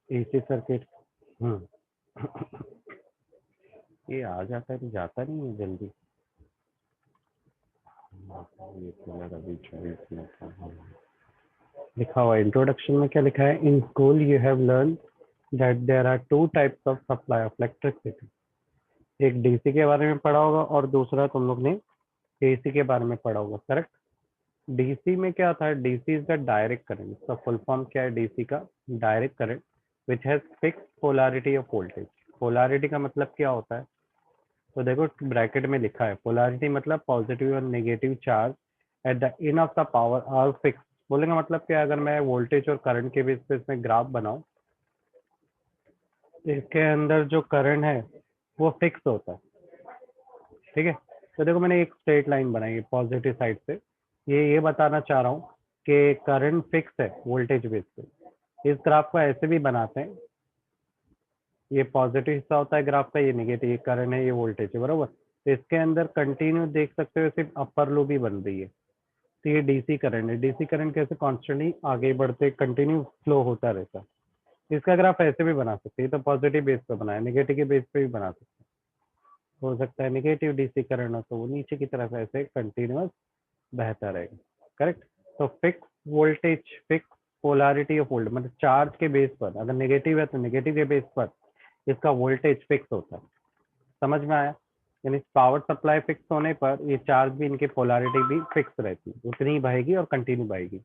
AC circuit. ये आ जाता है तो जाता नहीं है जल्दी। ये कूलर अभी 24 मिनट का लिखा हुआ इंट्रोडक्शन में क्या लिखा है? In school you have learn that there are two types of supply of electricity. एक डीसी के बारे में पढ़ा होगा और दूसरा तुम लोग ने एसी के बारे में पढ़ा होगा, करेक्ट? डीसी में क्या था? DC is the direct current. इसका फुल फॉर्म क्या है डीसी का? Direct current which has fix polarity of voltage. Polarity का मतलब क्या होता है? तो देखो ब्रैकेट में लिखा है, पोलैरिटी मतलब पॉजिटिव और negative charge at the end of the power are fix. बोलेंगे मतलब क्या? अगर मैं वोल्टेज और करंट के बेस पे इसमें ग्राफ बनाऊं, इसके अंदर जो करंट है वो फिक्स होता है, ठीक है? तो देखो मैंने एक स्ट्रेट लाइन बनाई है पॉजिटिव साइड से। ये बताना चाह रहा हूँ कि करंट फिक्स है वोल्टेज बेस पे। इस ग्राफ को ऐसे भी बनाते हैं, ये पॉजिटिव हिस्सा होता है ग्राफ का, ये नेगेटिव, ये करंट है, ये वोल्टेज है, बराबर? तो इसके अंदर कंटिन्यू देख सकते हो सिर्फ अपर लूप ही बन रही है। तो ये डीसी करंट है। डीसी करंट कैसे? कॉन्स्टेंटली आगे बढ़ते कंटिन्यू फ्लो होता रहता है। इसका ग्राफ ऐसे भी बना सकते हैं, तो पॉजिटिव बेस पे बनाया, नेगेटिव के बेस पे भी बना सकते हैं। हो सकता है नेगेटिव डीसी करंट हो तो वो नीचे की तरफ ऐसे कंटिन्यूअस बहता रहेगा, करेक्ट? तो fix voltage, fix polarity of volt मतलब चार्ज के बेस पर, अगर नेगेटिव है तो नेगेटिव के बेस पर इसका वोल्टेज फिक्स होता है। समझ में आया? यानी पावर सप्लाई फिक्स होने पर ये चार्ज भी, इनकी पोलैरिटी भी फिक्स रहती है, उतनी ही बहेगी और कंटिन्यू बहेगी।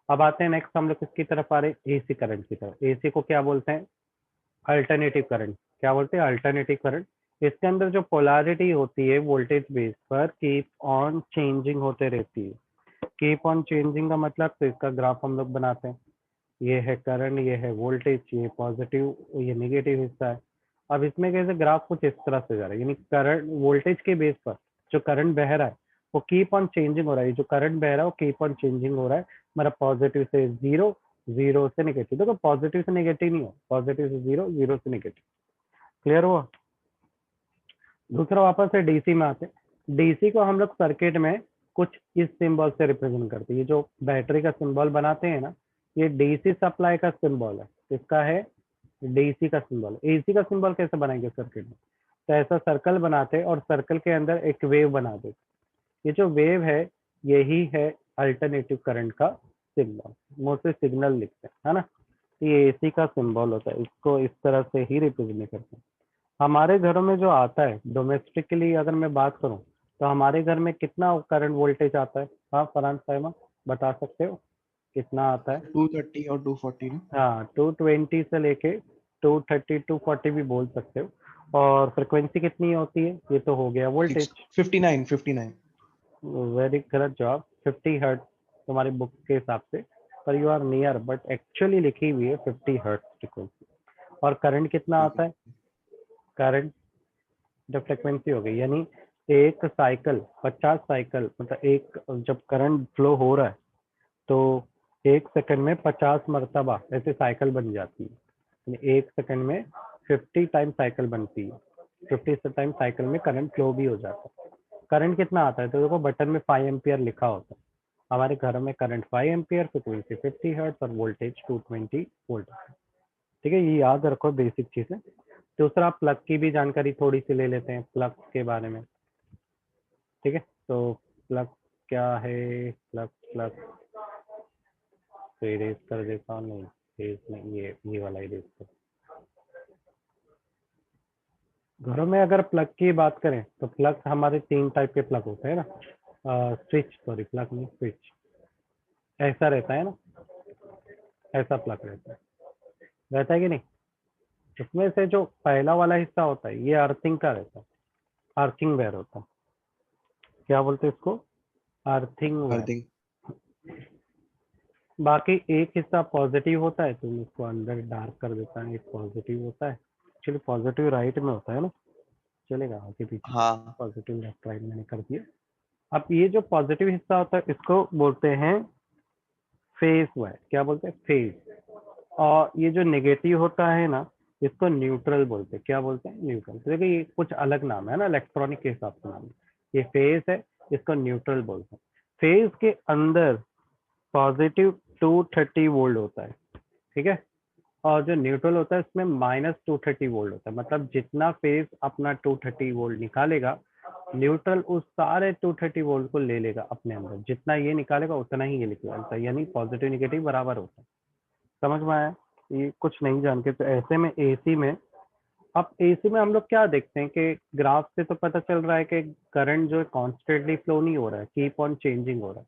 अब आते हैं नेक्स्ट हम लोग किसकी तरफ आ रहे हैं? एसी करंट की तरफ। एसी को क्या बोलते हैं? Alternative current. क्या बोलते हैं? Alternative current. इसके अंदर जो पोलैरिटी होती है वोल्टेज बेस पर कीप ऑन चेंजिंग होते रहती है। कीप ऑन चेंजिंग का मतलब, तो इसका ग्राफ हम लोग बनाते हैं। ये है करंट, ये है वोल्टेज, ये पॉजिटिव, ये नेगेटिव हिस्सा है। अब इसमें कैसे ग्राफ कुछ इस तरह से जा रहा है, यानी करंट वोल्टेज के बेस पर जो करंट बह रहा है वो कीप ऑन चेंजिंग हो रहा है। जो करंट बह रहा है वो कीप ऑन चेंजिंग हो रहा है, मतलब पॉजिटिव से जीरो, जीरो से नेगेटिव। देखो पॉजिटिव से नेगेटिव नहीं हो, पॉजिटिव से जीरो, जीरो से नेगेटिव। क्लियर हुआ? दूसरा वापस से डीसी में आते हैं। डीसी को हम लोग सर्किट में कुछ इस सिंबल से रिप्रेजेंट करते हैं। ये जो बैटरी का सिंबल बनाते हैं ना, ये डीसी सप्लाई का सिंबल है। इसका है डीसी का सिंबल। एसी का सिंबल कैसे बनाएंगे सर्किट में? तो ऐसा सर्कल बनाते और सर्कल के अंदर एक वेव बना देते। ये जो वेव है यही है अल्टरनेटिव करंट का सिंबल, मोस्टली सिग्नल लिखते हैं, है ना? तो ये एसी का सिंबल होता है, इसको इस तरह से ही रिप्रेजेंट करते हैं। हमारे घरों में जो आता है डोमेस्टिकली, अगर मैं बात करूं तो हमारे घर में कितना करंट वोल्टेज आता है? हाँ फरहान साहिमा, बता सकते हो कितना आता है? 230 और 240 ना। हाँ 220 से लेके 230 240 भी बोल सकते हो। और फ्रिक्वेंसी कितनी होती है? ये तो हो गया वोल्टेज। 59 वेरी गलत जवाब, 50 हर्ट्ज तुम्हारी बुक के हिसाब से, पर you are near, but actually लिखी हुई है 50 हर्ट्ज फ्रिक्वेंसी। और करंट कितना ठीक आता है। है? करंट जब फ्रिक्वेंसी हो गई, यानी एक साइकिल 50 साइकिल, मतलब एक जब करंट फ्लो हो रहा है तो 1 सेकंड में 50 मरतबा ऐसे साइकिल बन जाती है। यानी 1 सेकंड में 50 टाइम साइकिल बनती है। 50 टाइम साइकिल में करंट फ्लो भी हो जाता है। करंट कितना आता है? तो देखो बटन में 5 एम्पियर लिखा होता है। हमारे घर में करंट 5 एम्पियर, फ्रिक्वेंसी 50 हर्ट्ज और वोल्टेज 220 वोल्ट। ठीक है, ये याद रखो बेसिक चीजें। दूसरा प्लग की भी जानकारी थोड़ी सी ले लेते हैं, प्लग के बारे में। ठीक है, तो प्लग क्या है? प्लग प्लग तो इरेज कर देता हूँ, नहीं इरेज नहीं, ये वाला इरेज कर। घरों में अगर प्लग की बात करें तो प्लग हमारे 3 टाइप के प्लग होते हैं ना, स्विच, सॉरी प्लग नहीं स्विच, ऐसा रहता है ना, ऐसा प्लग रहता है कि नहीं? इसमें से जो पहला वाला हिस्सा होता है ये अर्थिंग का रहता है, अर्थिंग वेयर होता है। क्या बोलते हैं इसको? Earthing where. अर्थिंग। बाकी एक हिस्सा पॉजिटिव होता है, तो मैं इसको अंदर डार्क कर देता है, एक पॉजिटिव होता है। एक्चुअली पॉजिटिव राइट में होता है ना, चलेगा आगे पीछे, हाँ। पॉजिटिव लेफ्ट राइट मैंने कर दिया। अब ये जो पॉजिटिव हिस्सा होता है इसको बोलते हैं फेज वायर। क्या बोलते हैं? फेज। और ये जो नेगेटिव होता है ना, इसको न्यूट्रल बोलते हैं। क्या बोलते हैं? न्यूट्रल। तो देखिए ये कुछ अलग नाम है ना, इलेक्ट्रॉनिक के हिसाब से नाम है। ये फेज है, इसको न्यूट्रल बोलते हैं। फेज के अंदर पॉजिटिव 230 वोल्ट होता है, ठीक है? और जो न्यूट्रल होता है इसमें -230 वोल्ट होता है, मतलब जितना फेज अपना 230 वोल्ट निकालेगा, न्यूट्रल उस सारे 230 वोल्ट को ले लेगा अपने अंदर, जितना ये निकालेगा उतना ही ये निकालता है, यानी पॉजिटिव निगेटिव बराबर होता है। समझ में आया? ये कुछ नहीं जान के, तो ऐसे में एसी में, अब एसी में हम लोग क्या देखते हैं कि ग्राफ से तो पता चल रहा है कि करंट जो है कॉन्स्टेंटली फ्लो नहीं हो रहा है, कीप ऑन चेंजिंग हो रहा है।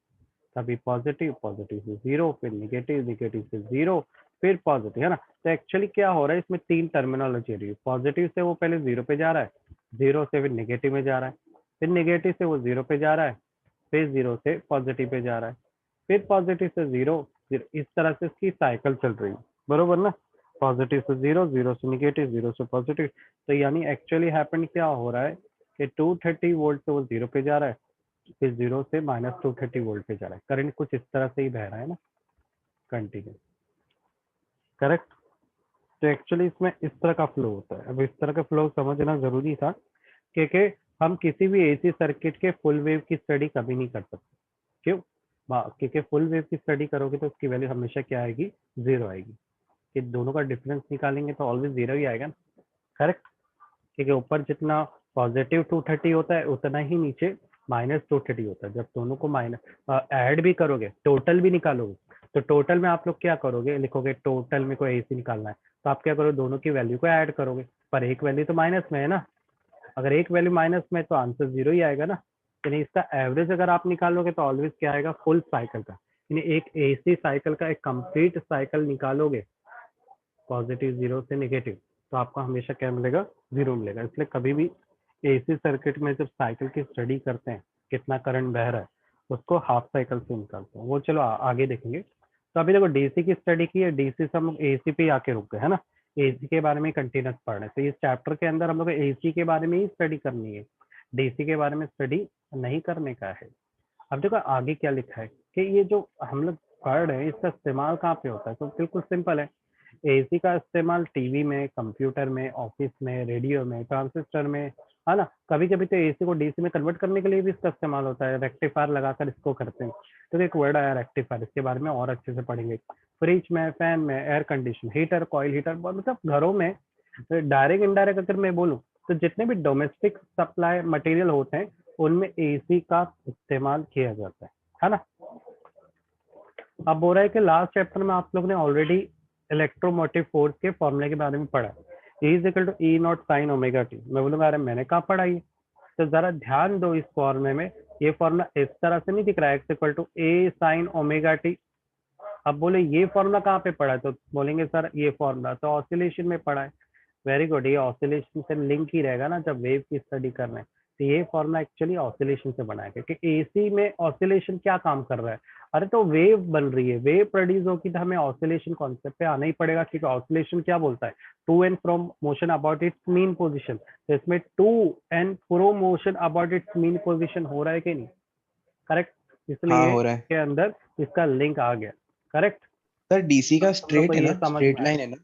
कभी पॉजिटिव, पॉजिटिव से जीरो, फिर निगेटिव, निगेटिव से जीरो, फिर पॉजिटिव, है ना? तो एक्चुअली क्या हो रहा है इसमें, तीन टर्मिनोलॉजी रही है। पॉजिटिव से वो पहले जीरो पे जा रहा है, जीरो से फिर निगेटिव में जा रहा है, फिर निगेटिव से वो जीरो पे जा रहा है, फिर जीरो से पॉजिटिव पे जा रहा है, फिर पॉजिटिव से जीरो, फिर इस तरह से इसकी साइकिल चल रही है, बरोबर ना? पॉजिटिव से जीरो, जीरो से निगेटिव, जीरो से पॉजिटिव। तो यानी एक्चुअली हैपन क्या हो रहा है कि 230 वोल्ट से वो जीरो पे जा रहा है, फिर जीरो से -230 वोल्ट पे जा रहा है। करंट कुछ इस तरह से ही बह रहा है ना, कंटिन्यू, करेक्ट? तो एक्चुअली इसमें इस तरह का फ्लो होता है। अब इस तरह का फ्लो समझना जरूरी था, क्योंकि हम किसी भी एसी सर्किट के फुल वेव की स्टडी कभी नहीं कर सकते। क्यों? क्योंकि फुल वेव की स्टडी करोगे तो उसकी वैल्यू हमेशा क्या आएगी, जीरो आएगी। कि दोनों का डिफरेंस निकालेंगे तो ऑलवेज जीरो ही आएगा ना, करेक्ट? क्योंकि ऊपर जितना पॉजिटिव 230 होता है उतना ही नीचे -230 होता है। जब दोनों को माइनस ऐड भी करोगे, टोटल भी निकालोगे, तो टोटल में आप लोग क्या करोगे, लिखोगे टोटल में कोई एसी निकालना है, तो आप क्या करोगे, दोनों की वैल्यू को ऐड करोगे, पर एक वैल्यू तो माइनस में है ना। अगर एक वैल्यू माइनस में तो आंसर जीरो ही आएगा ना। यानी इसका एवरेज अगर आप निकालोगे तो ऑलवेज क्या आएगा, फुल साइकिल का। यानी एक एसी साइकिल का एक कंप्लीट साइकिल निकालोगे, पॉजिटिव जीरो से निगेटिव, तो आपको हमेशा क्या मिलेगा, जीरो मिलेगा। इसलिए कभी भी एसी सर्किट में जब साइकिल की स्टडी करते हैं, कितना करंट बह रहा है, उसको हाफ साइकिल से निकालते हैं। वो चलो आगे देखेंगे। तो अभी देखो डीसी की स्टडी की है, डीसी से हम लोग एसी पे आके रुक गए, है ना? एसी के बारे में कंटिन्यूस पढ़ रहे हैं, तो इस चैप्टर के अंदर हम लोग एसी के बारे में ही स्टडी करनी है, डीसी के बारे में स्टडी नहीं करने का है। अब देखो आगे क्या लिखा है कि ये जो हम लोग पढ़ रहे हैं इसका इस्तेमाल कहाँ पे होता है, तो बिल्कुल सिंपल है। एसी का इस्तेमाल टीवी में, कंप्यूटर में, ऑफिस में, रेडियो में, ट्रांजिस्टर में, है ना? कभी कभी तो एसी को डीसी में कन्वर्ट करने के लिए भी इसका इस्तेमाल होता है, रेक्टिफायर लगाकर इसको करते हैं। तो एक वर्ड आया रेक्टिफायर, इसके बारे में और अच्छे से पढ़ेंगे। फ्रिज में, फैन में, air condition, heater, coil heater, मतलब घरों में डायरेक्ट इनडायरेक्ट अगर मैं बोलूँ तो जितने भी डोमेस्टिक सप्लाई मटेरियल होते हैं उनमें एसी का इस्तेमाल किया जाता है ना? अब बोल रहा है कि लास्ट चैप्टर में आप लोग ने ऑलरेडी इलेक्ट्रोमोटिव फोर्स के फॉर्मूले के बारे में पढ़ा है, E is equal to E naught sine omega T. मैं बोलूंगा अरे मैंने कहाँ पढ़ा ये? तो जरा ध्यान दो इस फॉर्मूले में। ये फॉर्मूला इस तरह से नहीं दिख रहा है, X equal to A sine omega T. अब बोले ये फॉर्मूला कहाँ पे पढ़ा है, तो बोलेंगे सर ये फॉर्मूला तो ऑसिलेशन में पढ़ा है। वेरी गुड, ये ऑसिलेशन से लिंक ही रहेगा ना जब वेव की स्टडी कर रहे हैं। तो ये फॉर्मूला एक्चुअली ऑसिलेशन से बना है, क्योंकि एसी में ऑसिलेशन क्या काम कर रहा है, अरे तो वेव बन रही है, वेव प्रोड्यूस होगी, तो हमें ऑसिलेशन कॉन्सेप्ट पे आना ही पड़ेगा, क्योंकि ऑसिलेशन क्या बोलता है, to and from motion about its mean position. तो इसमें to and fro motion about its mean position हो रहा है कि नहीं, करेक्ट? हाँ इसलिए हो रहा है के अंदर इसका लिंक आ गया, करेक्ट? सर। डीसी का हम लोग को स्ट्रेट है ये ना, समझ में स्ट्रेट आया। लाइन है ना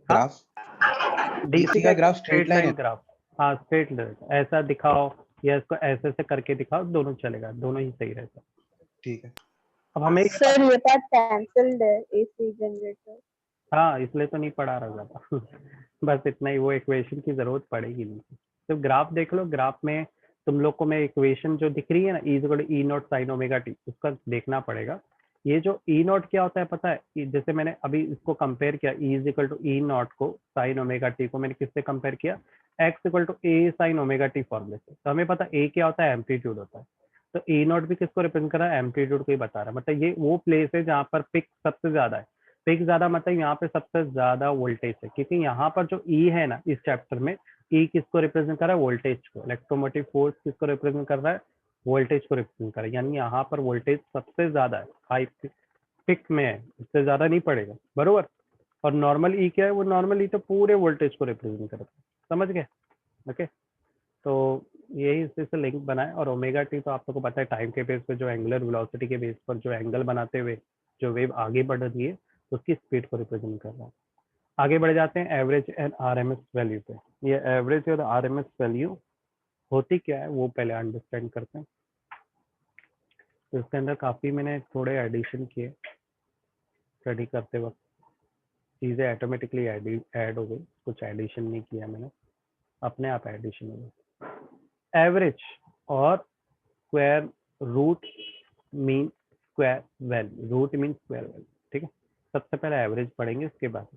हाँ, ग्राफ? डीसी डीसी का का एक ग्राफ स्ट्रेट स्ट्रेट लाइन है लाइन ना? ग्राफ। हाँ, स्ट्रेट लाइन ऐसा दिखाओ या इसको ऐसे से करके दिखाओ, दोनों चलेगा, दोनों ही सही रहता है। ठीक है। अब हमें ये सर ये पार्ट कैंसल्ड है, एसी जनरेटर। हाँ, इसलिए तो नहीं पढ़ा रहा था बस इतना ही, वो इक्वेशन की जरूरत पड़ेगी नहीं। तो ग्राफ देख लो, ग्राफ में तुम लोग को मैं इक्वेशन जो दिख रही है ना, is equal to E naught sine omega T, उसका देखना पड़ेगा। ये जो ई नॉट क्या होता है पता है? जैसे मैंने अभी इसको कंपेयर किया, E is equal to E naught को, साइन ओमेगा टी को मैंने किससे कंपेयर किया, X equal to A sine omega T फॉर्मूले से। तो हमें पता ए क्या होता है, एम्पलीट्यूड होता है। तो ई नॉट भी किसको रिप्रेजेंट कर रहा है, एम्पलीट्यूड को ही बता रहा है। मतलब ये वो प्लेस है जहाँ पर पिक सबसे ज्यादा है। पिक ज्यादा मतलब यहाँ पे सबसे ज्यादा वोल्टेज है, क्योंकि यहाँ पर जो ई है ना इस चैप्टर में, ई किसको रिप्रेजेंट कर रहा है, वोल्टेज को। इलेक्ट्रोमोटिव फोर्स किसको रिप्रेजेंट कर रहा है, वोल्टेज को रिप्रेजेंट कर रहा है। यानी यहाँ पर वोल्टेज सबसे ज्यादा है, हाई पिक में है, इससे ज्यादा नहीं पड़ेगा, बरोबर? और नॉर्मल ई क्या है, वो नॉर्मल ई तो पूरे वोल्टेज को रिप्रेजेंट करता है। समझ गए? ओके, तो यही इससे से लिंक बनाए। और ओमेगा टी तो आप लोगों को पता है, टाइम के बेस पे जो एंगुलर वेलोसिटी के बेस पर जो एंगल बनाते हुए जो वेव आगे बढ़ रही है, उसकी स्पीड को रिप्रेजेंट कर रहा है। आगे बढ़ जाते हैं एवरेज एंड आरएमएस वैल्यू पे। ये एवरेज और आरएमएस वैल्यू होती क्या है वो पहले अंडरस्टैंड करते हैं। तो इसके अंदर काफी मैंने थोड़े एडिशन किए स्टडी करते वक्त। चीज़ें ऑटोमेटिकली ऐड हो गई, कुछ एडिशन नहीं किया मैंने, अपने आप एडिशन हो गई। एवरेज और square root mean square value, root mean square value, ठीक है। सबसे पहले एवरेज पढ़ेंगे, उसके बाद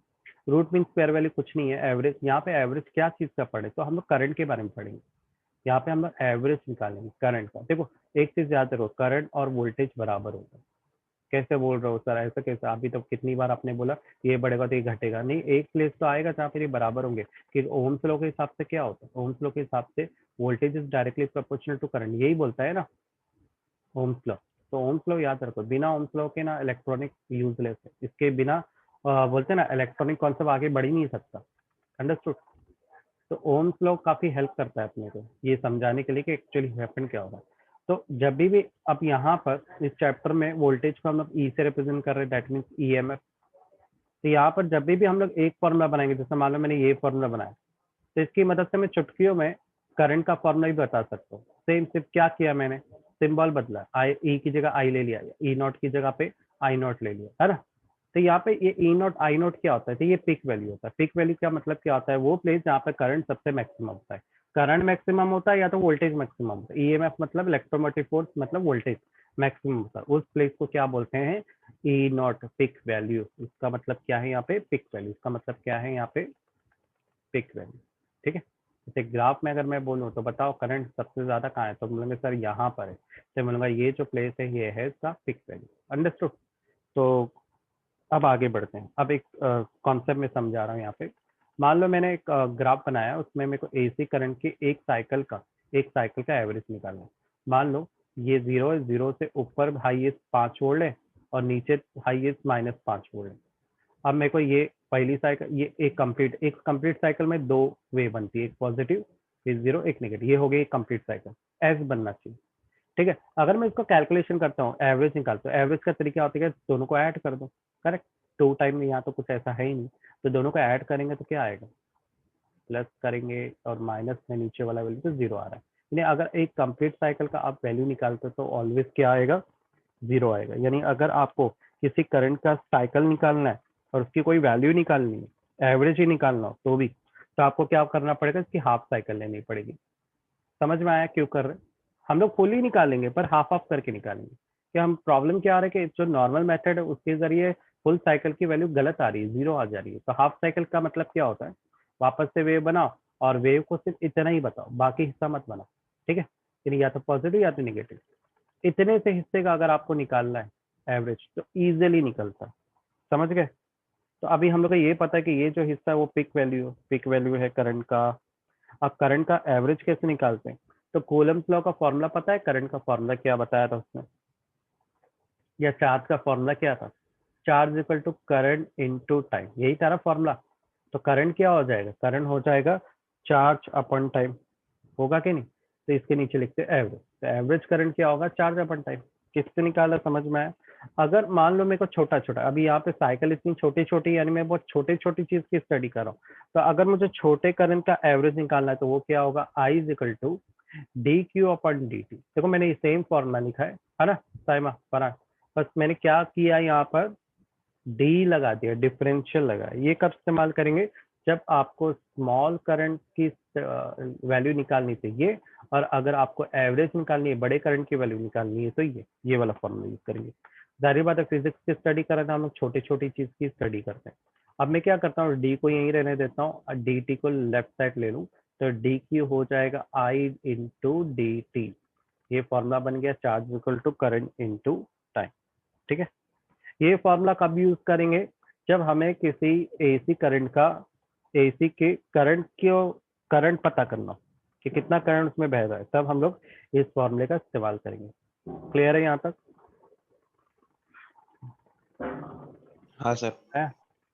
रूट मीन स्क्वायर वैल्यू कुछ नहीं है। एवरेज, यहाँ पे एवरेज क्या चीज़ का पढ़े, तो हम लोग करंट के बारे में पढ़ेंगे। यहाँ पे हम लोग एवरेज निकालेंगे करंट का। देखो एक चीज़ याद रखो, करंट और वोल्टेज बराबर होगा। कैसे बोल रहे हो सर, ऐसा कैसे? अभी तो कितनी बार आपने बोला ये बढ़ेगा तो ये घटेगा, नहीं, एक प्लेस तो आएगा जहाँ पे ये बराबर होंगे। कि ओम्स लॉ के हिसाब से क्या होता है, ओम्स लॉ के हिसाब से voltage is directly proportional to current, यही बोलता है ना ओम्स लॉ। तो ओम्स लॉ याद रखो, बिना ओम्स लॉ के ना इलेक्ट्रॉनिक यूजलेस है, इसके बिना बोलते हैं ना इलेक्ट्रॉनिक कॉन्सेप्ट आगे बढ़ ही नहीं सकता। अंडरस्टूड? तो ओम्स लॉ काफी हेल्प करता है अपने को ये समझाने के लिए कि एक्चुअली हैपन क्या होगा। तो जब भी अब यहाँ पर इस चैप्टर में वोल्टेज को हम लोग ई से रिप्रेजेंट कर रहे हैं, दैट मीन्स ईएमएफ। तो यहाँ पर जब भी हम लोग एक फॉर्मूला बनाएंगे, जैसे मान लो मैंने ये फॉर्मूला बनाया, तो इसकी मदद से मैं चुटकियों में करंट का फॉर्मूला भी बता सकता हूँ। सेम सिर्फ क्या किया मैंने, सिंबल बदला, आई ई की जगह आई ले लिया, ई नॉट की जगह पे आई नॉट ले लिया, है ना। तो यहाँ पे ये ई नॉट आई नॉट क्या होता है, तो ये पिक वैल्यू होता है। पिक वैल्यू का मतलब क्या होता है, वो प्लेस जहाँ पे करंट सबसे मैक्सिमम होता है। करंट मैक्सिमम होता है या तो वोल्टेज मैक्सिमम होता है। ईएमएफ मतलब इलेक्ट्रोमोटिव फोर्स मतलब वोल्टेज मैक्सिमम होता है, उस प्लेस को क्या बोलते हैं, ई नॉट पिक वैल्यू। इसका मतलब क्या है यहाँ पे, पिक वैल्यू। इसका मतलब क्या है यहाँ पे, पिक वैल्यू, ठीक है। जैसे ग्राफ में अगर मैं बोलूँ तो बताओ करंट सबसे ज्यादा कहाँ है, तो बोलेंगे सर यहाँ पर है, तो बोलूंगा ये जो प्लेस है ये है इसका पिक वैल्यू। अंडरस्टूड? तो अब आगे बढ़ते हैं। अब एक कॉन्सेप्ट में समझा रहा हूँ यहाँ पे। मान लो मैंने एक ग्राफ बनाया, उसमें मेरे को एसी करंट के एक साइकिल का एवरेज निकालना है। मान लो ये 0 है, 0 से ऊपर हाईएस्ट 5 वोल्ट है और नीचे हाईएस्ट -5 वोल्ट है। अब मेरे को ये पहली साइकिल, ये एक कंप्लीट साइकिल में दो वे बनती है, एक पॉजिटिव एक जीरो एक नेगेटिव, ये हो गई कंप्लीट साइकिल, एस बनना चाहिए, ठीक है। अगर मैं इसको कैलकुलेशन करता हूँ, एवरेज निकालता हूँ, एवरेज का तरीका होता है कि दोनों को ऐड कर दो, करेक्ट। टू टाइम में यहाँ तो कुछ ऐसा है ही नहीं, तो दोनों को ऐड करेंगे तो क्या आएगा, प्लस करेंगे और माइनस में नीचे वाला वैल्यू तो जीरो आ रहा है। यानी अगर एक कंप्लीट साइकिल का आप वैल्यू निकालते हो तो ऑलवेज क्या आएगा, जीरो आएगा। यानी अगर आपको किसी करंट का साइकिल निकालना है और उसकी कोई वैल्यू निकालनी है, एवरेज ही निकालना हो तो भी, तो आपको क्या करना पड़ेगा, इसकी हाफ साइकिल लेनी पड़ेगी। समझ में आया क्यों कर रहे हैं? हम लोग फुल ही निकालेंगे पर हाफ हाफ करके निकालेंगे। कि हम प्रॉब्लम क्या आ रहा है कि जो नॉर्मल मेथड है उसके जरिए फुल साइकिल की वैल्यू गलत आ रही है, जीरो आ जा रही है। तो हाफ साइकिल का मतलब क्या होता है, वापस से वेव बनाओ और वेव को सिर्फ इतना ही बताओ, बाकी हिस्सा मत बनाओ, ठीक है। या तो पॉजिटिव या तो निगेटिव, इतने से हिस्से का अगर आपको निकालना है एवरेज तो इजीली निकलता है। समझ गए? तो अभी हम लोग को ये पता है कि ये जो हिस्सा है वो पिक वैल्यू है करंट का। अब करंट का एवरेज कैसे निकालते हैं, तो कूलम्स लॉ का फॉर्मूला पता है, करंट का फॉर्मूला क्या बताया था उसने, या चार्ज का फॉर्मूला क्या था, charge equal to current into time, यही था ना फॉर्मूला। तो करंट क्या हो जाएगा, करंट हो जाएगा चार्ज अपॉन टाइम, होगा कि नहीं। तो इसके नीचे लिखते हैं एवरेज, तो एवरेज करंट क्या होगा, चार्ज अपॉन टाइम। किससे निकाला, समझ में आया? अगर मान लो मेरे को छोटा छोटा, अभी यहाँ पे साइकिल इतनी छोटी छोटी, यानी मैं बहुत छोटी छोटी चीज की स्टडी कर रहा हूँ। तो अगर मुझे छोटे करंट का एवरेज निकालना है तो वो क्या होगा, I is equal to d q upon d t. देखो मैंने ये सेम फॉर्मूला लिखा है ना साइमा फरहान, बस मैंने क्या किया यहाँ पर, डी लगा दिया, डिफरेंशियल लगा। ये कब इस्तेमाल करेंगे, जब आपको स्मॉल करंट की वैल्यू निकालनी चाहिए और अगर आपको एवरेज निकालनी है, बड़े करंट की वैल्यू निकालनी है, तो ये वाला फॉर्मूला यूज करेंगे। जाहिर बात है फिजिक्स की स्टडी कर रहे थे हम लोग, छोटी छोटी चीज की स्टडी करते हैं। अब मैं क्या करता हूँ, डी को यहीं रहने देता हूँ, डी टी को लेफ्ट साइड ले लूँ, तो डी क्यू हो जाएगा आई इंटू डी टी। ये फॉर्मूला बन गया charge equal to current into time, ठीक है। ये फॉर्मूला कब यूज करेंगे, जब हमें किसी एसी करंट का, एसी के करंट पता करना हो कि कितना करंट उसमें बह रहा है, तब हम लोग इस फॉर्मूले का इस्तेमाल करेंगे। क्लियर है यहाँ तक? हाँ सर। है?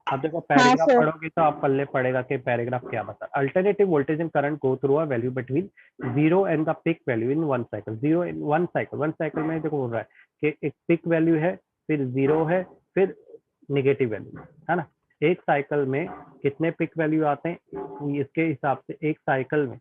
अब देखो हाँ पैराग्राफ सर। पढ़ोगे तो आप पल्ले पड़ेगा कि पैराग्राफ क्या बता। Alternative voltage and current go through a value between zero and the peak value in one cycle. Zero in one cycle में देखो बोल रहा है कि एक पिक वैल्यू है, फिर जीरो है, फिर निगेटिव वैल्यू है ना। एक साइकिल में कितने पिक वैल्यू आते हैं, इसके हिसाब से एक साइकिल में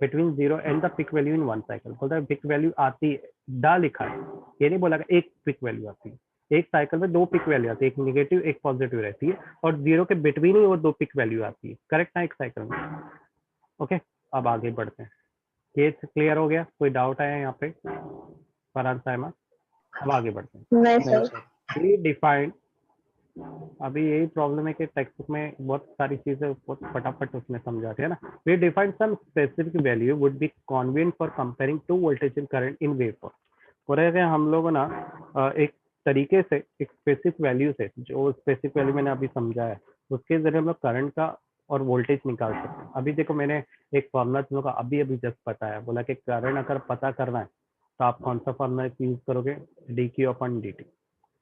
between zero and the peak value in one cycle, बोलता है पिक वैल्यू आती है, डा लिखा है, ये नहीं बोला एक पिक वैल्यू आती है। एक साइकिल में दो पिक वैल्यू आती है, एक निगेटिव एक पॉजिटिव रहती है, और 0 के बिटवीन ही वो दो पिक वैल्यू आती है, करेक्ट ना, एक साइकिल में। ओके, अब आगे बढ़ते हैं। ये क्लियर हो गया? कोई डाउट आया यहाँ पे फरहान साइमा? अब आगे बढ़ते हैं। नहीं नहीं सर। सर। वी डिफाइंड, अभी यही प्रॉब्लम है कि टेक्स्ट बुक में बहुत सारी चीजें बहुत फटाफट उसमें समझाते हैं ना। We defined some specific value would be convenient for comparing to voltage and current in waveform. और है हम लोग ना एक तरीके से एक स्पेसिफिक वैल्यू से, जो स्पेसिफिक वैल्यू मैंने अभी समझा है, उसके जरिए हम लोग करंट का और वोल्टेज निकाल सकते हैं। अभी देखो मैंने एक फॉर्मूला तुम लोग को अभी अभी जस्ट बताया, बोला कि करंट अगर पता करना है तो आप कौन सा फॉर्मूला यूज करोगे, D q upon d T,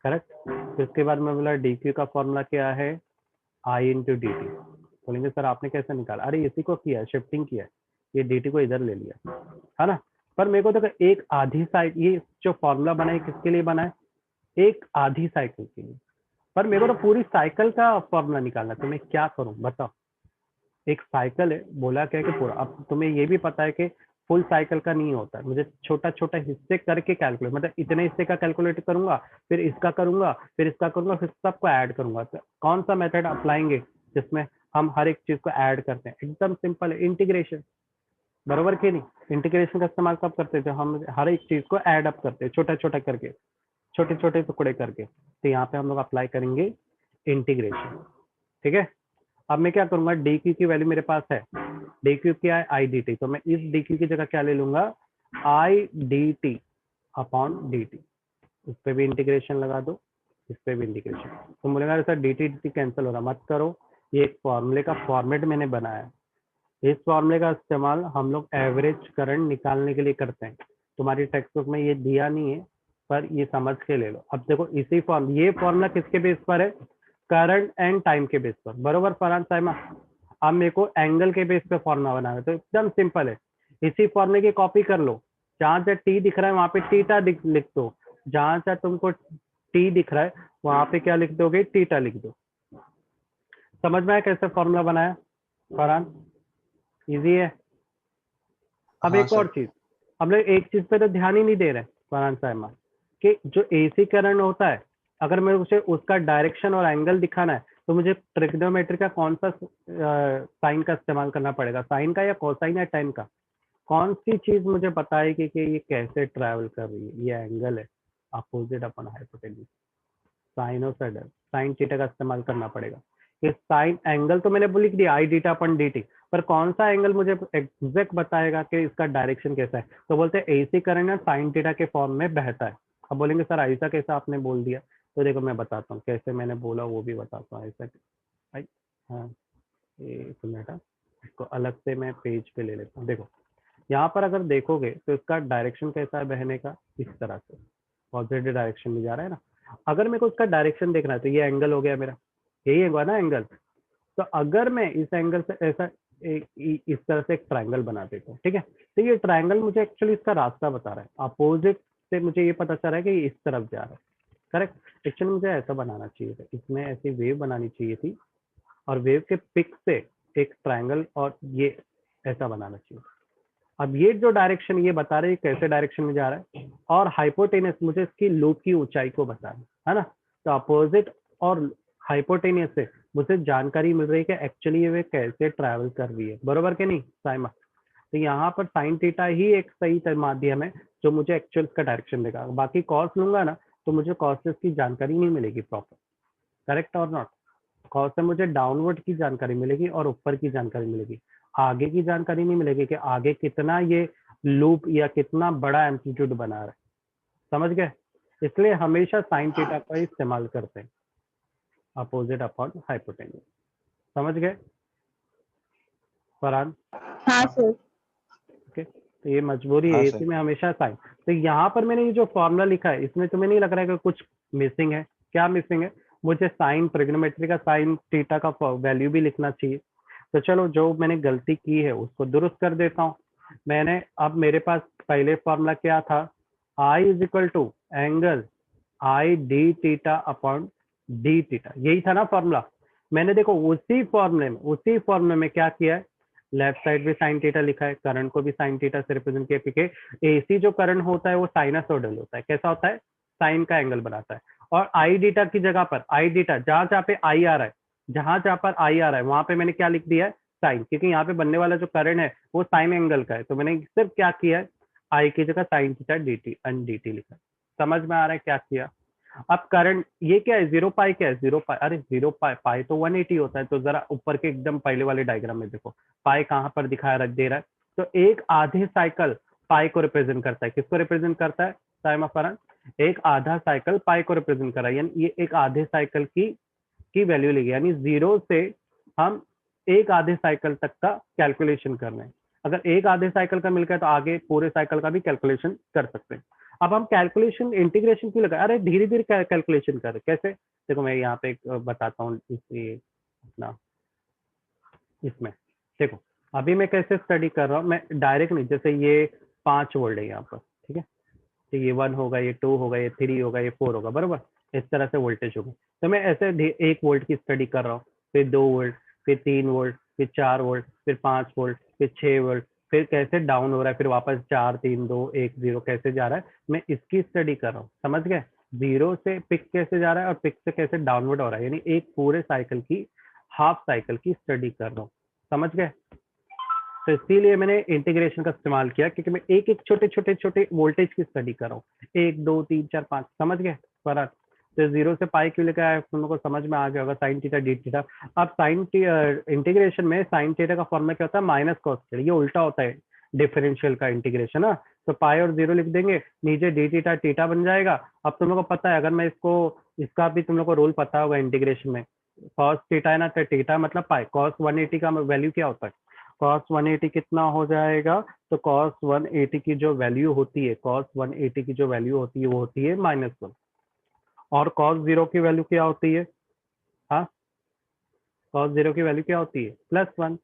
correct. तो इसके बाद मैं बोला डी क्यू का फॉर्मूला क्या है, आई इंटू डी टी। बोलेंगे सर आपने कैसे निकाला? अरे इसी को किया, शिफ्टिंग किया, ये डी टी को इधर ले लिया, है ना। पर मेरे को देखो एक आधी साइकिल, ये जो फॉर्मूला बना है किसके लिए बना है, एक आधी साइकिल के लिए। पर मेरे को तो पूरी साइकिल का फॉर्मूला निकालना है, तो मैं क्या करूं बताओ। एक साइकिल है, बोला क्या कि पूरा, अब तुम्हें ये भी पता है कि फुल साइकिल का नहीं होता है, मुझे छोटा छोटा हिस्से करके कैलकुलेट, मतलब इतने हिस्से का कैलकुलेट करूंगा, फिर इसका करूंगा, फिर इसका करूंगा, फिर सबको ऐड करूंगा। तो कौन सा मेथड अपनाएंगे जिसमें हम हर एक चीज को ऐड करते हैं? एकदम सिंपल है, इंटीग्रेशन, बरोबर कि नहीं। इंटीग्रेशन का इस्तेमाल कब करते हैं? जब हम हर एक चीज को ऐड अप करते हैं, छोटा छोटा करके, छोटे छोटे टुकड़े करके। तो यहाँ पे हम लोग अप्लाई करेंगे इंटीग्रेशन, ठीक है। अब मैं क्या करूंगा, डी क्यू की वैल्यू मेरे पास है, डी क्यू क्या है, आई डी टी, तो मैं इस डी क्यू की जगह क्या ले लूंगा, I D T upon d T. इस पे भी इंटीग्रेशन लगा दो, इस पे भी इंटीग्रेशन। तो बोलेगा sir D T D T cancel हो रहा, मत करो, ये एक फॉर्मूले का फॉर्मेट मैंने बनाया है। इस फॉर्मूले का इस्तेमाल हम लोग एवरेज करंट निकालने के लिए करते हैं। तुम्हारी टेक्स्ट बुक में ये दिया नहीं है, पर ये समझ के ले लो। अब देखो इसी फॉर्म, ये फॉर्मूला किसके बेस पर है, करंट एंड टाइम के बेस पर, बरोबर फरहान साइमा। अब मेरे को एंगल के बेस पे फॉर्मूला बनाना है, तो एकदम सिंपल है, इसी फॉर्मूले की कॉपी कर लो। जहां से टी दिख रहा है वहां पे टीटा लिख दो, जहां से तुमको टी दिख रहा है वहां पे क्या लिख दोगे, टीटा लिख दो। समझ में आया कैसे फॉर्मूला बनाया फरहान? इजी है। अब हाँ एक और सर। चीज, हम लोग एक चीज पे तो ध्यान ही नहीं दे रहे फरहान साहब, कि जो एसी करंट होता है, अगर मैं उसे उसका डायरेक्शन और एंगल दिखाना है तो मुझे ट्रिग्नोमेट्री का कौन सा साइन का इस्तेमाल करना पड़ेगा, साइन का या कोसाइन या टेन का? कौन सी चीज मुझे बताएगी कि ये कैसे ट्रैवल कर रही है, ये एंगल है, अपोजिट अपन हाइपोटेन्यूज, साइनोसाइडल, साइन थीटा का इस्तेमाल करना पड़ेगा। ये साइन एंगल तो मैंने लिख दिया, आई थीटा अपन डी टी, पर कौन सा एंगल मुझे एग्जैक्ट बताएगा कि इसका डायरेक्शन कैसा है? तो बोलते हैं एसी करंट है साइन थीटा के फॉर्म में बहता है। अब बोलेंगे सर ऐसा कैसा आपने बोल दिया? तो देखो मैं बताता हूँ कैसे मैंने बोला, वो भी बताता हूँ। ऐसा हाँ, एक मिनट, इसको अलग से मैं पेज पे ले लेता हूँ। देखो यहाँ पर अगर देखोगे तो इसका डायरेक्शन कैसा है बहने का, इस तरह से पॉजिटिव डायरेक्शन में जा रहा है ना। अगर मेरे को इसका डायरेक्शन देखना है तो ये एंगल हो गया मेरा, यही हुआ ना एंगल। तो अगर मैं इस एंगल से ऐसा इस तरह से एक ट्रायंगल बना देता हूँ, ठीक है, तो ये ट्रायंगल मुझे एक्चुअली इसका रास्ता बता रहा है, अपोजिट से मुझे ये पता चल रहा है कि इस तरफ जा रहा है, करेक्ट। एक्चुअली मुझे ऐसा बनाना चाहिए था, इसमें ऐसी वेव बनानी चाहिए थी, और वेव के पिक से एक ट्रायंगल और ये ऐसा बनाना चाहिए। अब ये जो डायरेक्शन ये बता रहे हैं कैसे डायरेक्शन में जा रहा है, और हाइपोटेनस मुझे इसकी लूप की ऊंचाई को बता रहा है ना। तो अपोजिट और हाइपोटेनियस से मुझे जानकारी मिल रही है कि एक्चुअली ये वे कैसे ट्रैवल कर रही है, बरोबर के नहीं साइमा? तो यहाँ पर साइन थीटा ही एक सही माध्यम है जो मुझे एक्चुअल का डायरेक्शन देगा। बाकी कॉस लूंगा ना तो मुझे कॉसेस की जानकारी नहीं मिलेगी प्रॉपर, करेक्ट और नॉट। कॉस से मुझे डाउनवर्ड की जानकारी मिलेगी और ऊपर की जानकारी मिलेगी, आगे की जानकारी नहीं मिलेगी कि आगे कितना ये लूप या कितना बड़ा एम्पलीट्यूड बना रहा है। समझ गए? इसलिए हमेशा साइन थीटा का इस्तेमाल करते हैं, अपोजिट अपॉन हाइपोटेन्यूज। समझ गए फरहान? हाँ सर। ओके, तो ये मजबूरी है, हाँ इसी सर। में हमेशा साइन। तो यहाँ पर मैंने ये जो फॉर्मूला लिखा है इसमें तुम्हें नहीं लग रहा है कि कुछ मिसिंग है? क्या मिसिंग है? मुझे साइन ट्रिग्नोमेट्री का साइन थीटा का वैल्यू भी लिखना चाहिए। तो चलो जो मैंने गलती की है उसको दुरुस्त कर देता हूँ। मैंने, अब मेरे पास पहले फॉर्मूला क्या था, I is equal to angle I d theta upon d theta, यही था ना फॉर्मूला। मैंने देखो उसी फॉर्मूले में क्या किया है, लेफ्ट साइड भी साइन थीटा लिखा है, करंट को भी साइन थीटा से रिप्रेजेंट किया, एसी जो करंट होता है वो साइनसोइडल होता है। कैसा होता है? साइन का एंगल बनाता है। और आई डेटा की जगह पर आई डेटा जहां जहाँ पे आई आ रहा है, जहां जहां पर आई आ रहा है वहां पे मैंने क्या लिख दिया है, साइन, क्योंकि यहाँ पे बनने वाला जो करंट है वो साइन एंगल का है, तो मैंने सिर्फ क्या किया है, आई की जगह sine theta dt and dt लिखा। समझ में आ रहा है क्या किया। अब करंट ये क्या है, 0 पाई क्या है, 0 पाई, अरे 0 पाई, पाई तो 180 होता है, तो जरा ऊपर के एकदम पहले वाले डायग्राम में देखो पाई कहाँ पर दिखाया रख दे रहा है, तो एक आधे साइकिल पाई को रिप्रेजेंट करता है, किसको रिप्रेजेंट करता है टाइम ऑफ करंट, एक आधा साइकिल पाई को रिप्रेजेंट कर रहा है, यानी ये एक आधे साइकिल की वैल्यू लेगी, यानी 0 से हम एक आधे साइकिल तक का कैलकुलेशन कर रहे हैं। अगर एक आधे साइकिल का मिल गया तो आगे पूरे साइकिल का भी कैलकुलेशन कर सकते हैं। अब हम कैलकुलेशन इंटीग्रेशन क्यों लगा, अरे धीरे धीरे कैलकुलेशन कर, कैसे देखो मैं यहाँ पे एक बताता हूँ अपना इसमें देखो, अभी मैं कैसे स्टडी कर रहा हूँ, मैं डायरेक्ट नहीं, जैसे ये 5 वोल्ट है यहाँ पर, ठीक है, तो ये 1 होगा, ये 2 होगा, ये 3 होगा, ये 4 होगा, बरोबर, इस तरह से वोल्टेज होगा। तो मैं ऐसे 1 वोल्ट की स्टडी कर रहा हूँ, फिर 2 वोल्ट, फिर 3 वोल्ट, फिर 4 वोल्ट, फिर 5 वोल्ट, फिर 6 वोल्ट, फिर कैसे डाउन हो रहा है, फिर वापस 4 3 2 1 0 कैसे जा रहा है, मैं इसकी स्टडी कर रहा हूँ। समझ गए, 0 से पिक कैसे जा रहा है और पिक से कैसे डाउनवर्ड हो रहा है, यानी एक पूरे साइकिल की हाफ साइकिल की स्टडी कर रहा हूँ। समझ गए, तो इसीलिए मैंने इंटीग्रेशन का इस्तेमाल किया, क्योंकि मैं एक एक छोटे छोटे छोटे वोल्टेज की स्टडी कर रहा हूँ, 1 2 3 4 5, समझ गए फर्क। तो 0 से पाई क्यों लिखा है, तुम लोग को समझ में आ गया होगा, साइन थीटा डी थीटा। अब साइन इंटीग्रेशन में साइन थीटा का फॉर्मूला क्या होता है, माइनस कॉस थीटा, ये उल्टा होता है डिफरेंशियल का इंटीग्रेशन ना, तो पाई और 0 लिख देंगे, नीचे डी थीटा थीटा बन जाएगा। अब तुम लोग को पता है, अगर मैं इसको, इसका भी तुम लोग को रूल पता होगा इंटीग्रेशन में, कॉस थीटा है ना, तो थीटा मतलब पाई, कॉस 180 का वैल्यू क्या होता है, कॉस 180 कितना हो जाएगा, तो कॉस 180 की जो वैल्यू होती है, कॉस 180 की जो वैल्यू होती है वो होती है -1, और कॉस 0 की वैल्यू क्या होती है, हाँ कॉस 0 की वैल्यू क्या होती है, +1।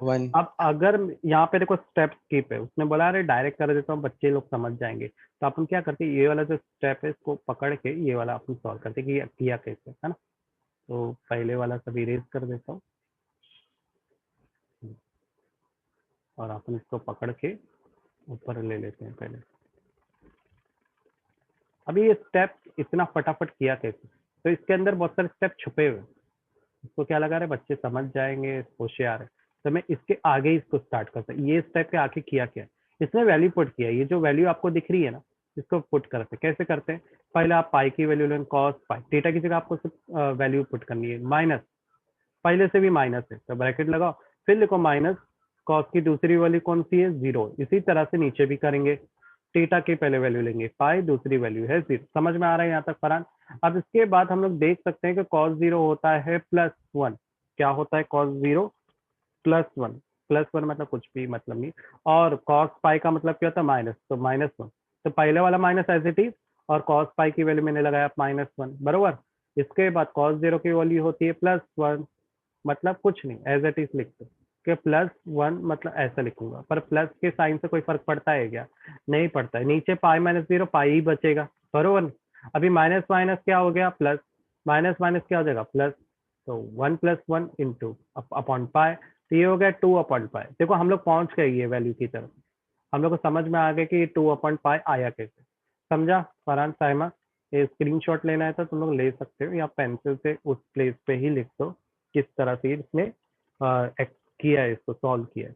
1 अब अगर यहाँ पे देखो स्टेप स्किप है, उसने बोला अरे डायरेक्ट कर देता हूँ बच्चे लोग समझ जाएंगे, तो अपन क्या करते हैं, ये वाला जो स्टेप है इसको पकड़ के ये वाला अपन सॉल्व करते हैं कि किया कैसे, है ना। तो पहले वाला सब इरेज कर देता हूँ और अपन इसको पकड़ के ऊपर ले लेते हैं पहले। अभी ये स्टेप इतना फटाफट किया कैसे, तो इसके अंदर बहुत सारे स्टेप छुपे हुए, इसको क्या लगा रहे बच्चे समझ जाएंगे, होशियार है, तो मैं इसके आगे इसको स्टार्ट करता हूँ। ये स्टेप के आगे किया क्या, इसने वैल्यू पुट किया, ये जो वैल्यू आपको दिख रही है ना, इसको पुट करते कैसे करते हैं, पहले आप पाई की वैल्यू लें, कॉस पाई, थीटा की जगह आपको सिर्फ वैल्यू पुट करनी है, माइनस, पहले से भी माइनस है तो ब्रैकेट लगाओ, फिर लिखो माइनस कॉस की दूसरी वैल्यू कौन सी है, 0, इसी तरह से नीचे भी करेंगे, थीटा की पहले वैल्यू लेंगे पाई, दूसरी वैल्यू है 0। समझ में आ रहा है यहाँ तक फरहान। अब इसके बाद हम लोग देख सकते हैं कि cos 0 होता है +1, क्या होता है cos 0 +1, +1 मतलब कुछ भी मतलब नहीं, और cos पाई का मतलब क्या होता है माइनस, तो -1, तो पहले वाला माइनस एज इट इज, और cos पाई की वैल्यू मैंने लगाया -1, बरोबर। इसके बाद cos 0 की वैल्यू होती है +1, मतलब कुछ नहीं, एज इट इज लिख दो कि +1 मतलब ऐसा लिखूंगा, पर प्लस के साइन से कोई फर्क पड़ता है क्या, नहीं पड़ता है, नीचे पाई -0 पाई ही बचेगा, बरोबर। अभी माइनस माइनस क्या हो गया प्लस, माइनस माइनस क्या हो जाएगा प्लस, तो 1 + 1 इंटू अपॉन पाई, तो ये हो गया 2/पाई। देखो हम लोग पहुंच गए ये वैल्यू की तरफ, हम लोग को समझ में आ गया कि ये 2/पाई आया कैसे, समझा फरहान साइमा। ये स्क्रीनशॉट लेना है तो तुम लोग ले सकते हो, या पेंसिल से उस प्लेस पे ही लिख दो किस तरह से इसने किया है, इसको सॉल्व किया है।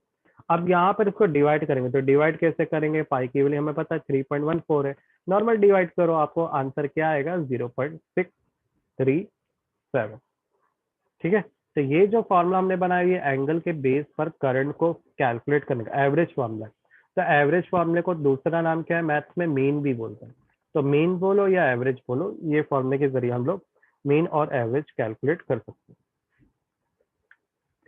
अब यहाँ पर इसको डिवाइड करेंगे, तो डिवाइड कैसे करेंगे, पाई की वैल्यू हमें पता है 3.14 है, नॉर्मल डिवाइड करो, आपको आंसर क्या आएगा 0.637, ठीक है। तो ये जो फॉर्मूला हमने बनाया ये एंगल के बेस पर करंट को कैलकुलेट करने का एवरेज फॉर्मूला है। तो एवरेज फॉर्मूले को दूसरा नाम क्या है मैथ्स में, मीन भी बोलते हैं, तो मीन बोलो या एवरेज बोलो, ये फॉर्मूले के जरिए हम लोग मीन और एवरेज कैलकुलेट कर सकते हैं,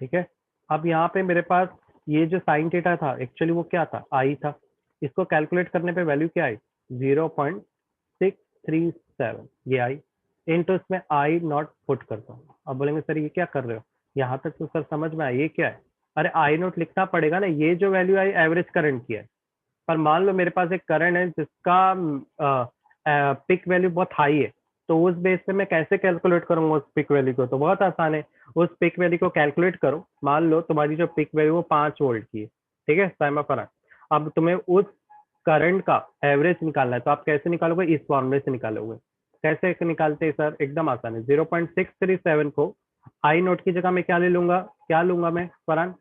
ठीक है। अब यहाँ पे मेरे पास ये जो साइन थीटा था एक्चुअली वो क्या था, आई था, इसको कैलकुलेट करने पे वैल्यू क्या आई 0.637, ये आई इंटू इसमें आई नॉट पुट करता हूँ। अब बोलेंगे सर ये क्या कर रहे हो, यहाँ तक तो सर समझ में आया, ये क्या है, अरे आई नॉट लिखना पड़ेगा ना, ये जो वैल्यू आई एवरेज करंट की है, पर मान लो मेरे पास एक करंट है जिसका पिक वैल्यू बहुत हाई है, तो उस बेस पे मैं कैसे कैलकुलेट करूंगा उस पिक वैल्यू को, तो बहुत आसान है, उस पिक वैल्यू को कैलकुलेट करो, मान लो तुम्हारी जो पिक वैल्यू वो 5 वोल्ट की है, ठीक है साइमा फरहान। अब तुम्हें उस करंट का एवरेज निकालना है, तो आप कैसे निकालोगे, इस फॉर्मूले से निकालोगे, कैसे निकालते हैं सर? एकदम आसान है। 0.637 को आई नोट की जगह में क्या ले लूंगा, क्या लूंगा मैं फरहान?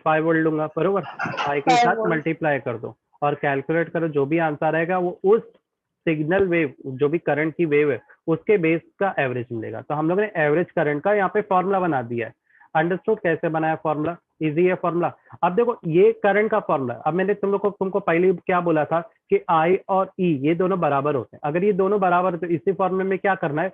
5 वोल्ट लूंगा, बरोबर। आई के 5 साथ वोल्ट। मल्टीप्लाई कर दो और कैलकुलेट करो, जो भी आंसर आएगा वो उस सिग्नल वेव, जो भी करंट की वेव है, उसके बेस का एवरेज मिलेगा। तो हम लोग ने एवरेज करंट का यहाँ पे फॉर्मूला बना दिया है। अंडरस्टूड कैसे बनाया फॉर्मूला? इजी है फॉर्मूला। अब देखो ये करंट का फॉर्मूला, अब मैंने तुमको पहले क्या बोला था कि आई और ई ये दोनों बराबर होते हैं। अगर ये दोनों बराबर है तो इसी फॉर्मूले में क्या करना है,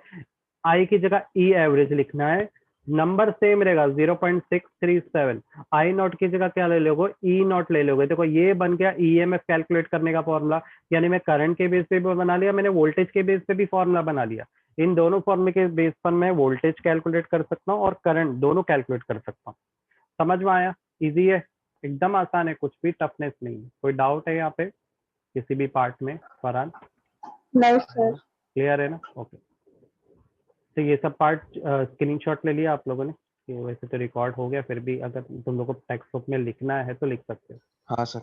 आई की जगह ई एवरेज लिखना है, नंबर सेम रहेगा 0.637। आई नॉट की जगह क्या ले लोगे, ई नॉट ले लोगे। देखो ये बन गया ईएमएफ कैलकुलेट करने का फॉर्मूला। यानी मैं करंट के बेस पे भी बना लिया, मैंने वोल्टेज के बेस पे भी फॉर्मूला बना लिया। इन दोनों फॉर्मूले के बेस पर मैं वोल्टेज कैलकुलेट कर सकता हूँ और करंट दोनों कैलकुलेट कर सकता हूँ। समझ में आया? इजी है, एकदम आसान है, कुछ भी टफनेस नहीं है। कोई डाउट है यहाँ पे किसी भी पार्ट में फरहान? नहीं सर। क्लियर है ना? ओके। तो ये सब पार्ट स्क्रीनशॉट ले लिया आप लोगों ने? कि वैसे तो रिकॉर्ड हो गया, फिर भी अगर तुम लोगों को टेक्स्ट बुक में लिखना है तो लिख सकते हो। हाँ सर।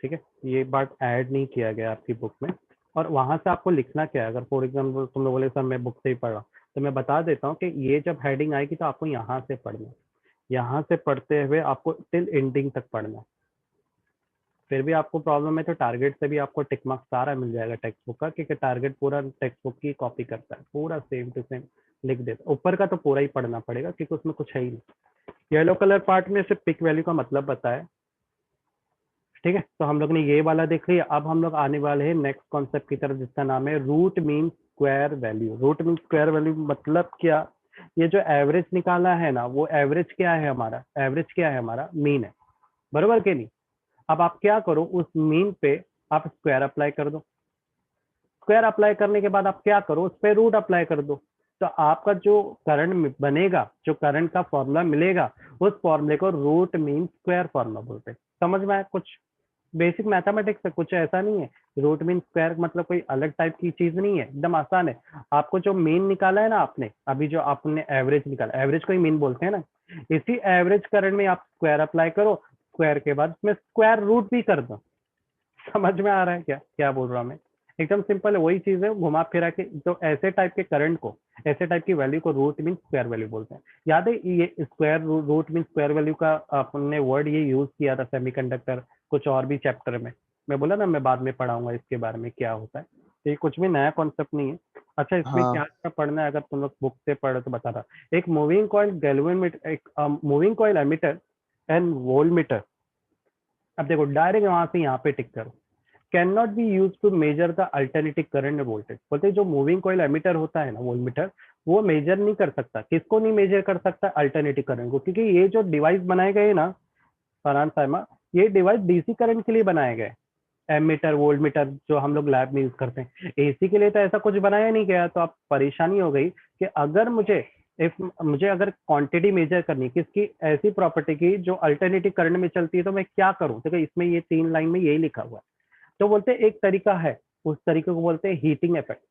ठीक है, ये बात ऐड नहीं किया गया आपकी बुक में। और वहां से आपको लिखना क्या है, अगर फॉर एग्जाम्पल तुम लोग बोले सर मैं बुक से ही पढ़ रहा हूँ, तो मैं बता देता हूँ कि ये जब हेडिंग आएगी तो आपको यहाँ से पढ़ना है। यहाँ से पढ़ते हुए आपको टिल एंडिंग तक पढ़ना है। फिर भी आपको प्रॉब्लम है तो टारगेट से भी आपको टिक मार्क्स सारा मिल जाएगा टेक्स्ट बुक का, क्योंकि टारगेट पूरा टेक्स्ट बुक की कॉपी करता है, पूरा सेम टू सेम लिख देता है। ऊपर का तो पूरा ही पढ़ना पड़ेगा क्योंकि उसमें कुछ है ही नहीं। येलो कलर पार्ट में सिर्फ पिक वैल्यू का मतलब बताया। ठीक है, तो हम लोग ने ये वाला देख लिया। अब हम लोग आने वाले हैं नेक्स्ट कॉन्सेप्ट की तरफ, जिसका नाम है root mean square value. Root mean square value मतलब क्या? ये जो एवरेज निकाला है ना, वो एवरेज क्या है हमारा? एवरेज क्या है हमारा? मीन है, बरोबर के नहीं? अब आप क्या करो, उस मीन पे आप स्क्वायर अप्लाई कर दो। स्क्वायर अप्लाई करने के बाद आप क्या करो, उस पर रूट अप्लाई कर दो। तो आपका जो करंट बनेगा, जो करंट का फॉर्मूला मिलेगा, उस फॉर्मूले को रूट मीन स्क्वायर फॉर्मूला बोलते हैं। समझ में आया? कुछ बेसिक मैथमेटिक्स है, कुछ ऐसा नहीं है। रूट मीन स्क्वायर मतलब कोई अलग टाइप की चीज नहीं है, एकदम आसान है। आपको जो मीन निकाला है ना आपने, अभी जो आपने एवरेज निकाला, एवरेज को ही मीन बोलते हैं ना, इसी एवरेज करंट में आप स्क्वायर अप्लाई करो। स्क्वायर के बाद उसमें स्क्वायर रूट भी कर दो। समझ में आ रहा है क्या क्या बोल रहा हूँ मैं? एकदम सिंपल है, वही चीज है, घुमा फिरा के। तो ऐसे टाइप के करंट को, ऐसे टाइप की वैल्यू को रूट मीन स्क्वायर वैल्यू बोलते हैं। याद है ये square root mean square value का आपने वर्ड ये यूज किया था सेमीकंडक्टर कुछ और भी चैप्टर में। मैं बोला ना मैं बाद में पढ़ाऊंगा इसके बारे में क्या होता है। तो ये कुछ भी नया कॉन्सेप्ट नहीं है। अच्छा, इसमें क्या हाँ क्या पढ़ना है, अगर तुम लोग बुक से पढ़ो तो बता रहा। एक मूविंग कॉइल गैल्वेनोमीटर, एक moving coil ammeter and voltmeter. अब देखो डायरेक्ट वहां से यहाँ पे टिक करो। Can not be use to measure the alternative current voltage. बोलते जो मूविंग कॉइल एमीटर होता है ना, वोल्टमीटर, वो मेजर नहीं कर सकता। किसको नहीं मेजर कर सकता? अल्टरनेटिव करंट को। क्योंकि ये जो डिवाइस बनाए गए ना फरहान साहिमा, ये डिवाइस डीसी करंट के लिए बनाए गए। एमीटर वोल्टमीटर जो हम लोग लैब में यूज करते हैं, एसी के लिए तो ऐसा कुछ बनाया नहीं गया। तो आप परेशानी हो गई कि अगर मुझे अगर क्वांटिटी मेजर करनी है किसकी, ऐसी प्रॉपर्टी की जो अल्टरनेटिव करंट में चलती है, तो मैं क्या करूं? देखो इसमें ये 3 लाइन में यही लिखा हुआ है। तो बोलते हैं एक तरीका है, उस तरीके को बोलते हैं हीटिंग इफेक्ट।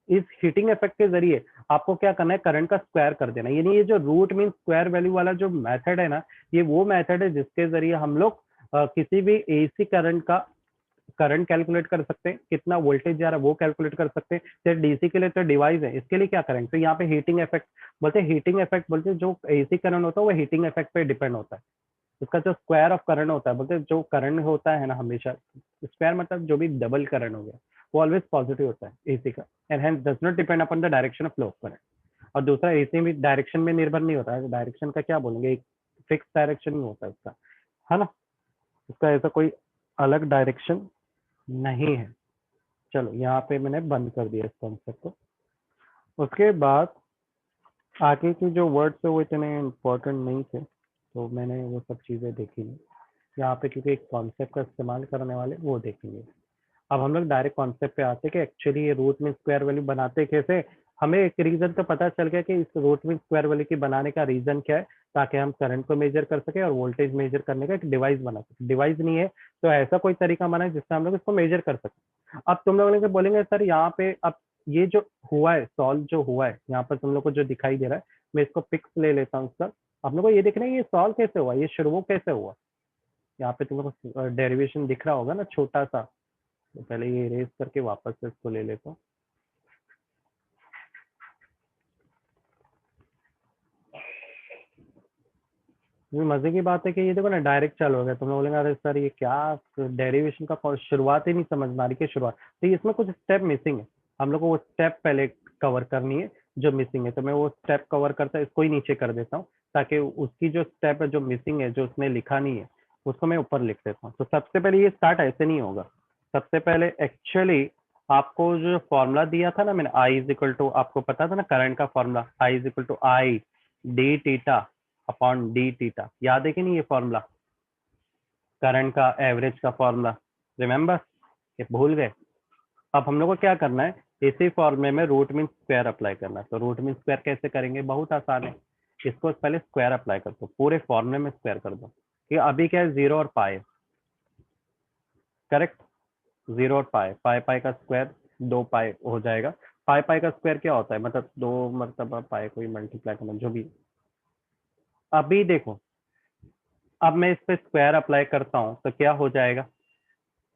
इस हीटिंग इफेक्ट के जरिए आपको क्या करना है, करंट का स्क्वायर कर देना। यानी ये जो रूट मीन स्क्वायर वैल्यू वाला जो मेथड है ना, ये वो मेथड है जिसके जरिए हम लोग किसी भी एसी करंट का करंट कैलकुलेट कर सकते हैं, कितना वोल्टेज जा रहा है वो कैलकुलेट कर सकते हैं। फिर डीसी के लिए तो डिवाइस है, इसके लिए क्या करेंगे? तो यहाँ पे हीटिंग इफेक्ट बोलते हैं। हीटिंग इफेक्ट बोलते हैं जो एसी करंट होता है वो हीटिंग इफेक्ट पे डिपेंड होता है। उसका जो स्क्वायर ऑफ करंट होता है, बोलते जो करंट होता है ना, हमेशा स्क्वायर मतलब जो भी डबल करंट हो गया, वो ऑलवेज पॉजिटिव होता है एसी का। And hence does not depend upon the direction of flow of current. और दूसरा, एसी में डायरेक्शन में निर्भर नहीं होता है। डायरेक्शन का क्या बोलेंगे, एक फिक्स डायरेक्शन नहीं होता उसका, है ना? उसका ऐसा कोई अलग डायरेक्शन नहीं है। चलो यहाँ पे मैंने बंद कर दिया इस कॉन्सेप्ट को। उसके बाद आगे के जो वर्ड्स थे वो इतने इम्पोर्टेंट नहीं थे, तो मैंने वो सब चीज़ें देखी नहीं यहाँ पे, क्योंकि एक कॉन्सेप्ट का इस्तेमाल करने वाले वो देखेंगे। अब हम लोग डायरेक्ट कॉन्सेप्ट पे आते कि एक्चुअली ये रूट मीन स्क्वायर वैल्यू बनाते कैसे। हमें एक रीजन तो पता चल गया कि इस रूट मीन स्क्वायर वैल्यू की बनाने का रीजन क्या है, ताकि हम करंट को मेजर कर सके और वोल्टेज मेजर करने का एक डिवाइस बना सके। डिवाइस नहीं है तो ऐसा कोई तरीका बनाए जिससे हम लोग इसको मेजर कर सके। अब तुम लोग बोलेंगे सर यहाँ पे अब ये जो हुआ है, सॉल्व जो हुआ है यहाँ पर तुम लोग को जो दिखाई दे रहा है, मैं इसको पिक्स ले लेता हूँ सर। आप लोग को ये देखना है ये सॉल्व कैसे हुआ, ये शुरू कैसे हुआ। यहाँ पे तुम लोग को डेरिवेशन दिख रहा होगा ना छोटा सा। तो पहले ये इरेज करके वापस से इसको ले लेता हूँ। मजे की बात है कि ये देखो ना डायरेक्ट चालू हो गया। तुम लोग बोलेंगे अरे सर ये क्या डेरिवेशन का शुरुआत ही नहीं समझ में आ रही, की शुरुआत। तो इसमें कुछ स्टेप मिसिंग है, हम लोग को वो स्टेप पहले कवर करनी है जो मिसिंग है। तो मैं वो स्टेप कवर करता इसको ही नीचे कर देता हूँ, ताकि उसकी जो स्टेप है जो मिसिंग है, जो उसने लिखा नहीं है, उसको मैं ऊपर लिख देता हूँ। तो सबसे पहले ये स्टार्ट ऐसे नहीं होगा। सबसे पहले एक्चुअली आपको जो फॉर्मूला दिया था ना मैंने, आई इज इक्वल टू, आपको पता था ना करंट का formula, I is equal to I D theta upon D theta. याद है कि नहीं ये फॉर्मूला, करंट का एवरेज का फॉर्मूला, रिमेंबर? ये भूल गए? अब हम लोग को क्या करना है, इसी फॉर्मूले में रूट मीन स्क्वायर अप्लाई करना है। तो रूट मीन स्क्वायर कैसे करेंगे, बहुत आसान है। इसको पहले स्क्वायर अप्लाई कर दो, पूरे फॉर्मूले में स्क्वायर कर दो। कि अभी क्या है, 0 और पाई, करेक्ट? 0 और पाई, पाई पाई का स्क्वायर 2 पाई हो जाएगा। पाई पाई का स्क्वायर क्या होता है, मतलब 2 मरतबा पाई को मल्टीप्लाई करना, जो भी। अभी देखो, अब मैं इस पे स्क्वायर अप्लाई करता हूं तो क्या हो जाएगा,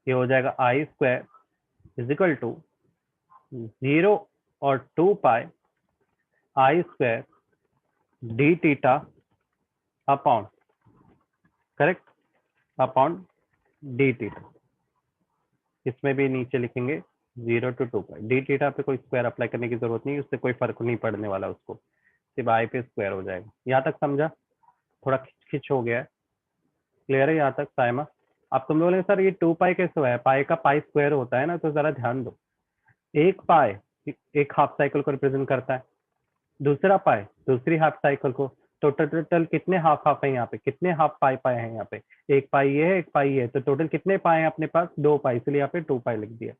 ये हो जाएगा I square is equal to 0 और 2 pi I square d theta upon, correct, upon D theta. इसमें भी नीचे लिखेंगे 0 to 2 पाई। डी टीटा पे कोई स्क्वायर अप्लाई करने की जरूरत नहीं, उससे कोई फर्क नहीं पड़ने वाला, उसको सिर्फ आई पे स्क्वायर हो जाएगा। यहाँ तक समझा? थोड़ा खिंच खिंच हो गया है, क्लियर है यहाँ तक साइमा? अब तुम बोले सर ये 2 पाई कैसे हुआ है, पाई का पाई स्क्वायर होता है ना, तो जरा ध्यान दो। एक पाई एक हाफ साइकिल को रिप्रेजेंट करता है, दूसरा पाई दूसरी हाफ साइकिल को। तो टोटल कितने हाफ हाफ है यहाँ पे, कितने हाफ पाई पाए हैं यहाँ पे? एक पाई ये है, एक पाई ये है, तो टोटल कितने पाए हैं अपने पास, 2 पाई, इसलिए यहाँ पे 2 पाई लिख दिया।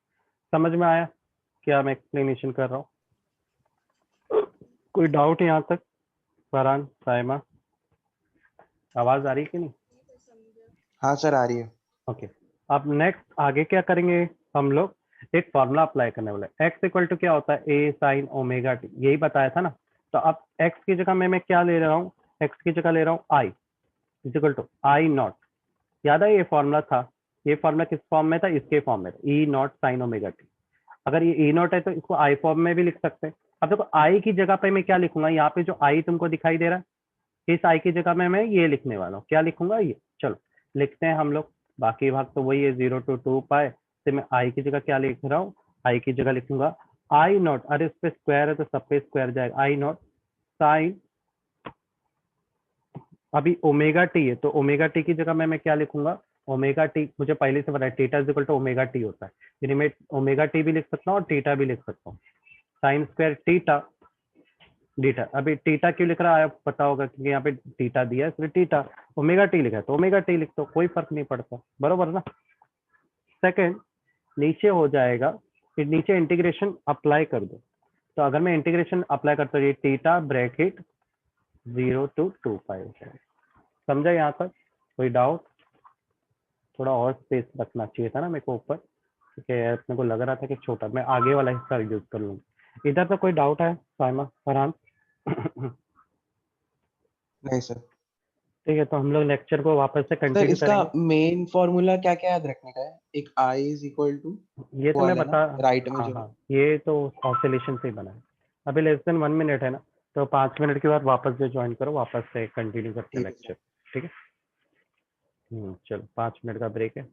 समझ में आया क्या मैं एक्सप्लेनेशन कर रहा हूँ? कोई डाउट यहाँ तक? फरहान, साइमा, आवाज आ रही है कि नहीं? हाँ सर आ रही है। ओके। अब नेक्स्ट आगे क्या करेंगे हम लोग, एक फॉर्मूला अप्लाई करने वाले। एक्स इक्वल टू क्या होता है, ए साइन ओमेगा टी, यही बताया था ना। तो अब एक्स की जगह मैं क्या ले रहा हूँ, एक्स की जगह ले रहा हूँ I is equal to I naught. याद है ये फॉर्मूला था, ये फॉर्मूला किस फॉर्म में था, इसके फॉर्म में था, ई नॉट साइन ओमेगा टी। अगर ये ई नॉट है तो इसको आई फॉर्म में भी लिख सकते हैं। अब देखो आई की जगह पे मैं क्या लिखूंगा, यहाँ पे जो आई तुमको दिखाई दे रहा है, इस आई की जगह में मैं ये लिखने वाला हूँ। क्या लिखूंगा, ये, चलो लिखते हैं हम लोग। बाकी भाग तो वही है, 0 to 2 पाई से मैं आई की जगह क्या लिख रहा हूँ, आई की जगह लिखूंगा आई नॉट, अरे इस पे स्क्वायर है तो सब पे स्क्वायर जाएगा, आई नॉट साइन, अभी ओमेगा टी है तो ओमेगा टी की जगह मैं क्या लिखूंगा, ओमेगा टी मुझे पहले से पता है, theta is equal to omega T होता है, यानी मैं ओमेगा टी भी लिख सकता हूँ और टीटा भी लिख सकता हूँ। Sine square theta डीटा। अभी टीटा क्यों लिख रहा है आपको पता होगा, क्योंकि यहाँ पे टीटा दिया है, इसलिए टीटा। ओमेगा टी लिखा है तो ओमेगा टी लिख दो, कोई फर्क नहीं पड़ता, बरोबर ना? सेकंड, नीचे हो जाएगा, फिर नीचे इंटीग्रेशन अप्लाई कर दो। तो अगर मैं इंटीग्रेशन अप्लाई करता हूँ, ये टीटा ब्रैकेट 0 to 2 पाई हो जाएगा। समझा यहाँ तक? कोई डाउट? थोड़ा और स्पेस रखना चाहिए था ना मेरे को ऊपर, ठीक है, अपने को लग रहा था कि छोटा, मैं आगे वाला हिस्सा यूज कर लूंगा। इधर तो कोई डाउट है साइमा, फरहान? नहीं सर। ठीक है, तो हम लोग लेक्चर को वापस से सर कंटिन्यू इसका करेंगे। मेन फॉर्मूला क्या क्या याद रखने का है? एक आई इज इक्वल टू ये तो मैं वाला ना, बता, राइट में हाँ जो। हाँ, ये तो ऑसिलेशन से ही बना है। अभी लेस देन 1 मिनट है ना, तो 5 मिनट के बाद वापस से ज्वाइन करो, वापस से कंटिन्यू करते हैं ठीक है लेक्चर। सर। ठीक है, चलो 5 मिनट का ब्रेक है।